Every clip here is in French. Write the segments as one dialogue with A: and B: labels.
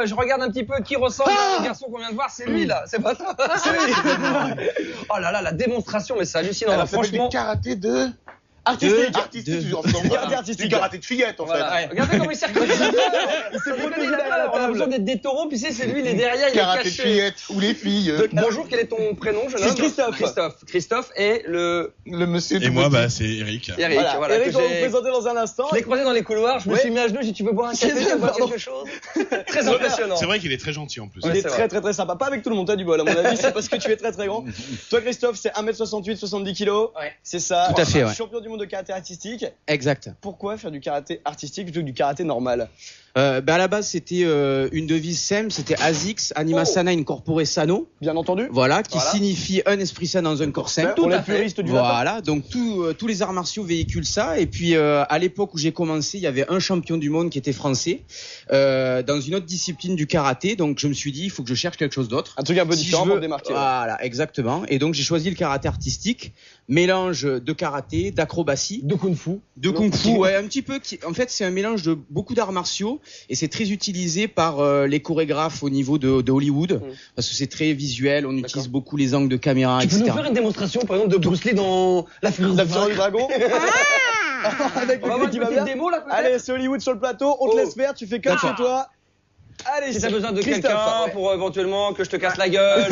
A: Je regarde un petit peu qui ressemble au garçon qu'on vient de voir, c'est lui là, c'est pas ça. C'est lui. Oh là là, la démonstration, mais c'est hallucinant.
B: Alors,
A: là, franchement.
B: Du karaté de...
C: Artistique.
B: Du karaté de fillette en fait.
A: Voilà. Regardez comment il s'est reconnu. Il s'est reconnu là. On a besoin d'être des taureaux, puis c'est lui, il est derrière, il est
B: Karaté de
A: caché.
B: fillette ou les filles.
A: Bonjour, quel est ton prénom, jeune homme?
C: C'est Christophe.
A: Christophe est le
B: monsieur.
D: Et moi, bah, c'est Eric.
A: Eric. Voilà,
C: Eric,
A: que
C: on va vous
A: j'ai-
C: présenter dans un instant.
A: Je l'ai croisé dans les couloirs, je me suis mis à genoux, j'ai dit tu veux boire un café, tu veux boire quelque chose? Très impressionnant.
D: C'est vrai qu'il est très gentil en plus.
C: Il est
A: c'est
C: très très très sympa. Pas avec tout le monde, t'as du bol à mon avis, c'est parce que tu es très très grand. Toi Christophe, c'est 1m68, 70 kg.
A: Ouais.
C: C'est ça.
E: Tout à fait, ouais.
C: Champion du monde de karaté artistique.
E: Exact.
C: Pourquoi faire du karaté artistique plutôt que du karaté normal?
E: À la base, c'était une devise SEM, c'était ASICS, Anima Sana Incorpore Sano.
C: Bien entendu.
E: Voilà, qui signifie un esprit sain dans un corps sain.
C: Pour les puristes du lapin.
E: Voilà, donc tous les arts martiaux véhiculent ça. Et puis à l'époque où j'ai commencé, il y avait un champion du monde qui était français dans une autre discipline du karaté. Donc je me suis dit, il faut que je cherche quelque chose d'autre.
C: Un truc un peu
E: Si
C: différent
E: je
C: pour
E: veux-
C: te démarquer.
E: Voilà, exactement. Et donc j'ai choisi le karaté artistique, mélange de karaté, d'acrobatie,
C: De kung fu.
E: de kung-fu, ouais, un petit peu. En fait, c'est un mélange de beaucoup d'arts martiaux et c'est très utilisé par les chorégraphes au niveau de Hollywood parce que c'est très visuel. On utilise beaucoup les angles de caméra,
A: Tu peux
E: etc.
A: nous faire une démonstration, par exemple, de Bruce Lee dans La Fureur
C: La fureur du dragon. Avec
A: On va
C: le
A: avoir
C: cri
A: une
C: qui va
A: petite
C: bien.
A: démo là, peut-être?
C: Allez, c'est Hollywood sur le plateau. On te laisse faire. Tu fais comme
A: D'accord.
C: chez toi. Allez,
A: Si t'as besoin de
C: Christophe,
A: quelqu'un
C: ouais.
A: pour éventuellement que je te casse la gueule.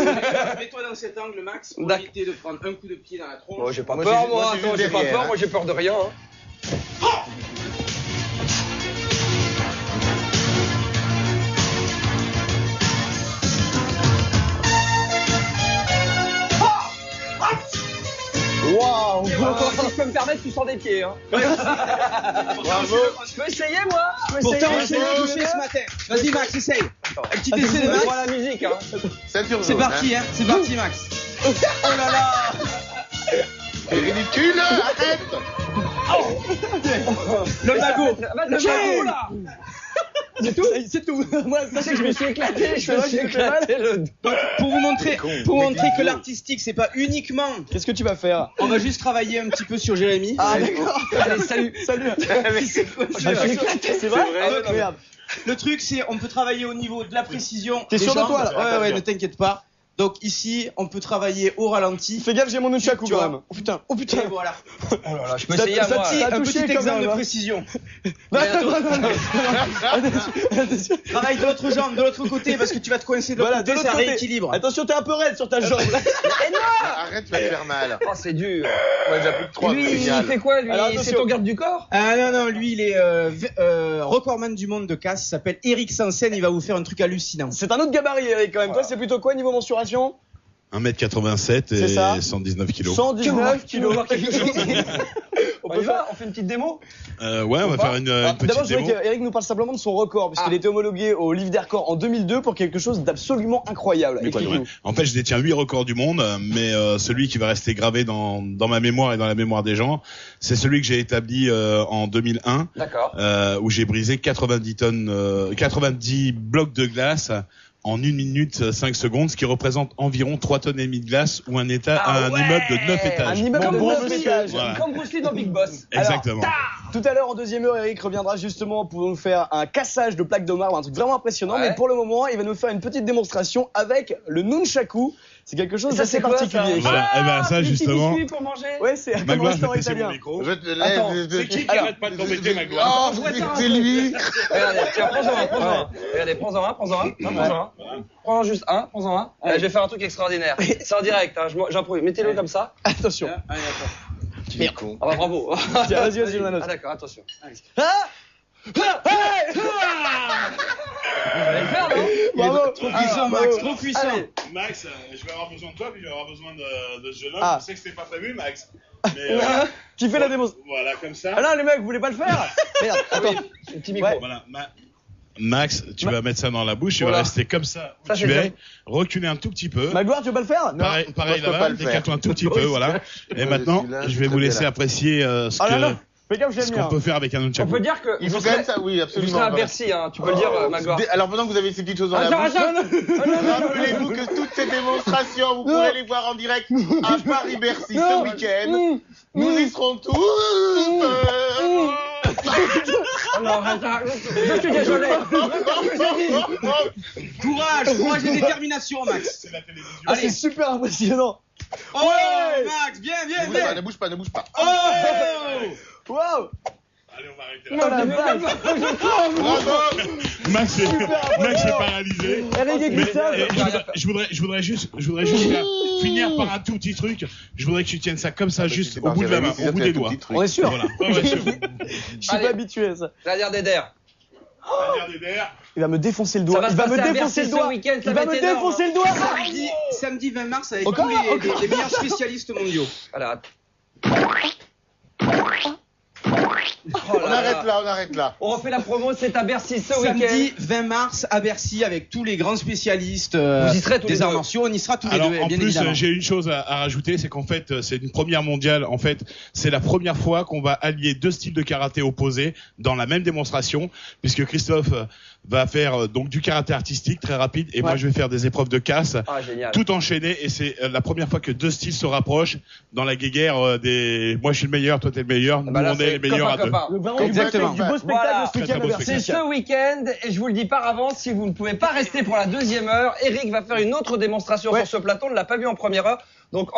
E: Mets-toi dans cet angle, Max,
A: pour D'accord.
E: éviter de prendre un coup de pied dans la tronche.
A: Moi j'ai pas
B: Moi,
A: peur,
B: j'ai- moi,
A: moi.
B: j'ai
A: Attends,
B: juste
A: j'ai pas
B: derrière,
A: peur,
B: hein.
A: moi j'ai peur de rien.
C: Waouh.
A: Si je peux me permettre, tu sors des pieds. Hein.
B: Bravo.
A: Je peux essayer, moi? Je peux
E: Pourtant,
A: essayer.
E: on s'est bien touché ce matin. Vas-y, Max, essaye. Un petit essai de
A: Je
E: Max.
A: prends la musique. Hein.
B: Ceinture
E: C'est
B: jaune,
E: parti, hein. C'est parti, Max. Oh là là.
B: C'est ridicule, arrête.
E: Le magot.
A: Le magot, là.
C: C'est tout. C'est tout. Moi, ça
A: Tu sais que je me suis éclaté,
C: C'est vrai que tu fais mal.
A: le
E: Donc, pour vous montrer que l'artistique, c'est pas uniquement.
C: Qu'est-ce que tu vas faire?
E: On va juste travailler un petit peu sur Jérémy.
C: Ah d'accord.
A: Allez, salut.
C: Salut.
E: C'est quoi,
A: Je me suis éclaté.
C: C'est vrai?
A: Ah ouais, non, mais-
C: Merde.
E: Le truc, c'est on peut travailler au niveau de la précision.
C: T'es
E: des
C: sûr de
E: jambes.
C: toi, là?
E: Ouais, ne t'inquiète pas. Donc ici, on peut travailler au ralenti.
C: Fais gaffe, j'ai mon nunchaku
E: Tu
C: quand
E: vois.
C: même. Oh putain. Oh putain.
E: Et voilà.
A: Oh là là, je peux
C: Ça-
A: essayer à
C: ça
A: moi.
C: tire.
A: là.
C: T'as
E: Un
C: touché
E: petit
C: quand
E: exemple
C: même,
E: de
C: hein.
E: précision.
C: Non, Attention.
E: Travaille de l'autre jambe, de l'autre côté, parce que tu vas te coincer de l'autre
C: Voilà, de
E: côté,
C: l'autre
E: ça
C: côté.
E: rééquilibre.
C: Attention, t'es un peu raide sur ta jambe.
B: Arrête, tu vas te faire mal.
A: Oh, c'est dur.
B: Moi, j'ai plus que 3.
A: Lui, il fait quoi, lui?
C: Alors,
A: C'est
C: attention.
A: ton garde du corps?
E: Ah non, lui, il est recordman du monde de casse. Il s'appelle Eric Sansen. Il va vous faire un truc hallucinant.
C: C'est un autre gabarit, Eric, quand même. Toi, c'est plutôt quoi niveau mensuration?
D: 1m87
C: C'est ça.
D: et 119 kilos.
C: 119
A: Tu veux voir
C: kilos.
A: quelque chose?
C: On
A: On
C: peut
A: y
C: faire.
A: va? On fait une petite démo?
D: Ouais, on va faire une
C: Alors,
D: petite
C: D'abord, je
D: démo.
C: voudrais qu'Eric nous parle simplement de son record, puisqu'il a été homologué au livre des records en 2002 pour quelque chose d'absolument incroyable. Explique-nous.
D: En fait, je détiens 8 records du monde, mais celui qui va rester gravé dans ma mémoire et dans la mémoire des gens, c'est celui que j'ai établi en 2001,
A: D'accord.
D: où j'ai brisé 90 blocs de glace en 1 minute 5 secondes, ce qui représente environ 3 tonnes et demie de glace ou un immeuble de 9
C: Un
D: étages.
C: immeuble
A: Comme
C: de
A: Bruce
C: 9
A: Lee.
C: étages.
D: Voilà.
A: Comme Bruce Lee dans Big Boss.
D: Exactement.
C: Tout à l'heure, en deuxième heure, Eric reviendra justement pour nous faire un cassage de plaques de marbre, un truc vraiment impressionnant.
A: Ouais.
C: Mais pour le moment, il va nous faire une petite démonstration avec le nunchaku. C'est quelque chose
A: Ça,
C: d'assez
A: c'est quoi, ça?
C: particulier.
D: Voilà. Eh ben, ça,
A: des petits
D: justement.
A: biscuits pour manger?
C: Ouais, c'est un
D: Magloire, je vais
C: restaurant
D: baisser mon
C: italien.
D: micro.
B: Je te
A: Attends,
B: laisse.
D: C'est qui
C: Alors,
D: arrête pas de t'embêter, Magloire?
B: Oh,
A: Je vois ça,
B: c'est lui.
A: Regardez, tiens, prends-en un, prends-en un. Regardez, prends-en un, prends-en un. Non, prends-en un. Prends juste un, prends-en un. Je vais faire un truc extraordinaire. C'est en direct, hein, j'improvise. Mettez-le comme ça.
C: Attention.
B: Tu es con.
A: Ah bah bravo.
C: Tiens, vas-y, on a
A: Ah
C: note.
A: d'accord, attention.
C: Ah
A: Vous allez le faire, non?
C: Bravo.
E: Trop puissant, Max. Trop puissant.
A: Allez.
D: Max, je vais avoir besoin de toi, puis je vais avoir besoin de ce jeune homme.
C: Ah.
D: Je sais que c'était pas prévu, Max. Mais
C: Qui fait la démonstration?
D: voilà, comme ça.
C: Ah non, les mecs, vous voulez pas le faire? Merde, attends.
A: Un petit micro.
C: Ouais.
D: Voilà, Max, tu vas mettre ça dans la bouche, tu
A: Voilà.
D: vas rester comme ça où
A: Ça,
D: tu
A: c'est
D: es,
A: vrai.
D: reculer un tout petit peu.
C: Magloire, tu veux pas le faire?
D: Pareil
B: moi, je peux
D: là-bas,
B: pas le faire.
D: décale-toi un tout petit peu, voilà. Et maintenant,
B: celui-là,
D: je vais vous
B: très
D: laisser
B: bien, là.
D: apprécier ce
C: Ah là là,
D: que
C: fais gaffe,
D: ce
C: j'aime
D: qu'on
C: bien.
D: peut faire avec un
A: On
D: nunchaku.
A: peut dire que
B: Il faut
A: vous
B: quand même
A: serez,
B: ça, oui,
A: vous
B: absolument.
A: serez à
B: Voilà.
A: Bercy, hein. Tu peux le dire, Magloire.
B: Alors pendant que vous avez ces petites choses dans la
A: Attends,
B: bouche,
A: attends.
B: rappelez-vous que toutes ces démonstrations, vous pourrez les voir en direct à Paris-Bercy ce week-end. Nous y serons tous.
A: Je suis désolé.
E: Courage et détermination, Max.
D: C'est la télévision.
C: Ah, c'est super impressionnant.
E: Oh, Max, bien.
B: Ne bouge pas.
E: Oh.
C: Waouh.
D: Allez, on va arrêter
C: Oh
D: là.
C: la vache.
B: Bravo.
D: Max est paralysé.
C: Eric et
D: Mais,
C: Gustave.
D: je voudrais juste finir par un tout petit truc. Je voudrais que tu tiennes ça comme ça, juste au bout de la main, au bout des doigts.
C: On est sûr.
D: Voilà. Ouais, sûr.
C: Je suis pas habitué à ça.
A: Dernière d'Eder.
C: Il va me défoncer le doigt. Il va me défoncer le doigt. Il va me défoncer le doigt.
E: Samedi 20 mars avec
C: Encore,
E: tous les meilleurs spécialistes mondiaux.
A: Voilà.
B: On arrête là.
A: On refait la promo, c'est à Bercy ce week-end.
E: Samedi 20 mars à Bercy avec tous les grands spécialistes
A: Vous y serez tous les
E: des arts
A: deux.
E: martiaux. On y sera tous les
D: Alors
E: deux,
D: en
E: bien
D: plus
E: évidemment.
D: j'ai une chose à rajouter, c'est qu'en fait c'est une première mondiale. En fait c'est la première fois qu'on va allier deux styles de karaté opposés dans la même démonstration, puisque Christophe va faire donc du karaté artistique très rapide et moi je vais faire des épreuves de casse,
A: Génial.
D: tout enchaîné, et c'est la première fois que deux styles se rapprochent dans la guéguerre des moi je suis le meilleur, toi t'es le meilleur, nous
A: Là,
D: on est les meilleurs à deux.
E: Exactement.
C: Du beau spectacle ce week-end à Bercy.
A: C'est ce week-end, et je vous le dis par avance, si vous ne pouvez pas rester pour la deuxième heure, Eric va faire une autre démonstration sur ce plateau, on ne l'a pas vu en première heure. Donc